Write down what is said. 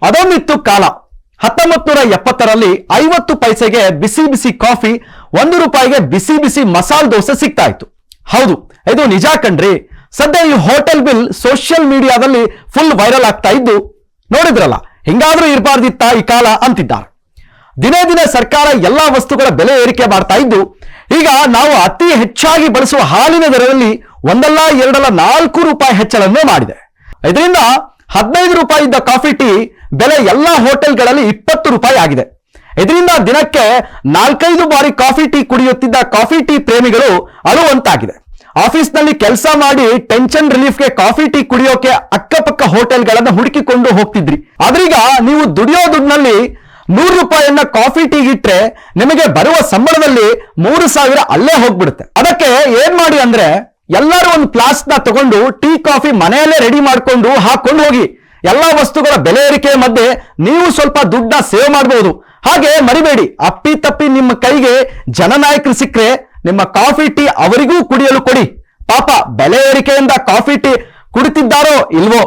ಅದೊಂದಿತ್ತು ಕಾಲ. 1970ರಲ್ಲಿ 50 ಪೈಸೆಗೆ ಬಿಸಿ ಬಿಸಿ ಕಾಫಿ, 1 ರೂಪಾಯಿಗೆ ಬಿಸಿ ಬಿಸಿ ಮಸಾಲೆ ದೋಸೆ ಸಿಗ್ತಾ ಇತ್ತು. ಹೌದು, ಇದು ನಿಜ ಕಣ್ರಿ. ಸದ್ಯ ಈ ಹೋಟೆಲ್ ಬಿಲ್ ಸೋಷಿಯಲ್ ಮೀಡಿಯಾದಲ್ಲಿ ಫುಲ್ ವೈರಲ್ ಆಗ್ತಾ ಇದ್ದು ನೋಡಿದ್ರಲ್ಲ. ಹಿಂಗಾದ್ರೂ ಇರಬಾರ್ದಿತ್ತ ಈ ಕಾಲ ಅಂತಿದ್ದಾರೆ. ದಿನೇ ದಿನೇ ಸರ್ಕಾರ ಎಲ್ಲಾ ವಸ್ತುಗಳ ಬೆಲೆ ಏರಿಕೆ ಮಾಡ್ತಾ ಇದ್ದು ಈಗ ನಾವು ಅತಿ ಹೆಚ್ಚಾಗಿ ಬಳಸುವ ಹಾಲಿನ ದರದಲ್ಲಿ ಒಂದಲ್ಲ ಎರಡಲ್ಲ 4 ರೂಪಾಯಿ ಹೆಚ್ಚಳವನ್ನೇ ಮಾಡಿದೆ. ಇದರಿಂದ 15 ರೂಪಾಯಿ ಇದ್ದ ಕಾಫಿ ಟೀ ಬೆಲೆ ಎಲ್ಲಾ ಹೋಟೆಲ್ಗಳಲ್ಲಿ 20 ರೂಪಾಯಿ ಆಗಿದೆ. ಇದರಿಂದ ದಿನಕ್ಕೆ 4-5 ಬಾರಿ ಕಾಫಿ ಟೀ ಕುಡಿಯುತ್ತಿದ್ದ ಕಾಫಿ ಟೀ ಪ್ರೇಮಿಗಳು ಅಳುವಂತಾಗಿದೆ. ಆಫೀಸ್ನಲ್ಲಿ ಕೆಲಸ ಮಾಡಿ ಟೆನ್ಷನ್ ರಿಲೀಫ್ಗೆ ಕಾಫಿ ಟೀ ಕುಡಿಯೋಕೆ ಅಕ್ಕಪಕ್ಕ ಹೋಟೆಲ್ಗಳನ್ನು ಹುಡುಕಿಕೊಂಡು ಹೋಗ್ತಿದ್ರಿ. ಆದ್ರೀಗ ನೀವು ದುಡಿಯೋ ದುಡ್ಡಿನಲ್ಲಿ 100 ರೂಪಾಯಿಯನ್ನ ಕಾಫಿ ಟೀಗಿಟ್ರೆ ನಿಮಗೆ ಬರುವ ಸಂಬಳದಲ್ಲಿ 3,000 ಅಲ್ಲೇ ಹೋಗ್ಬಿಡುತ್ತೆ. ಅದಕ್ಕೆ ಏನ್ ಮಾಡಿ ಅಂದ್ರೆ ಎಲ್ಲರೂ ಒಂದು ಫ್ಲಾಸ್ಕ್ ನ ತಗೊಂಡು ಟೀ ಕಾಫಿ ಮನೆಯಲ್ಲೇ ರೆಡಿ ಮಾಡ್ಕೊಂಡು ಹಾಕೊಂಡು ಹೋಗಿ. ಎಲ್ಲಾ ವಸ್ತುಗಳ ಬೆಲೆ ಏರಿಕೆ ಮಧ್ಯೆ ನೀವು ಸ್ವಲ್ಪ ದುಡ್ಡನ್ನ ಸೇವ್ ಮಾಡಬಹುದು. ಹಾಗೆ ಮರಿಬೇಡಿ, ಅಪ್ಪಿ ತಪ್ಪಿ ನಿಮ್ಮ ಕೈಗೆ ಜನನಾಯಕರು ಸಿಕ್ಕರೆ ನಿಮ್ಮ ಕಾಫಿ ಟೀ ಅವರಿಗೂ ಕುಡಿಯಲು ಕೊಡಿ. ಪಾಪ ಬೆಲೆ ಏರಿಕೆಯಿಂದ ಕಾಫಿ ಟೀ ಕುಡಿತಿದ್ದಾರೋ ಇಲ್ವೋ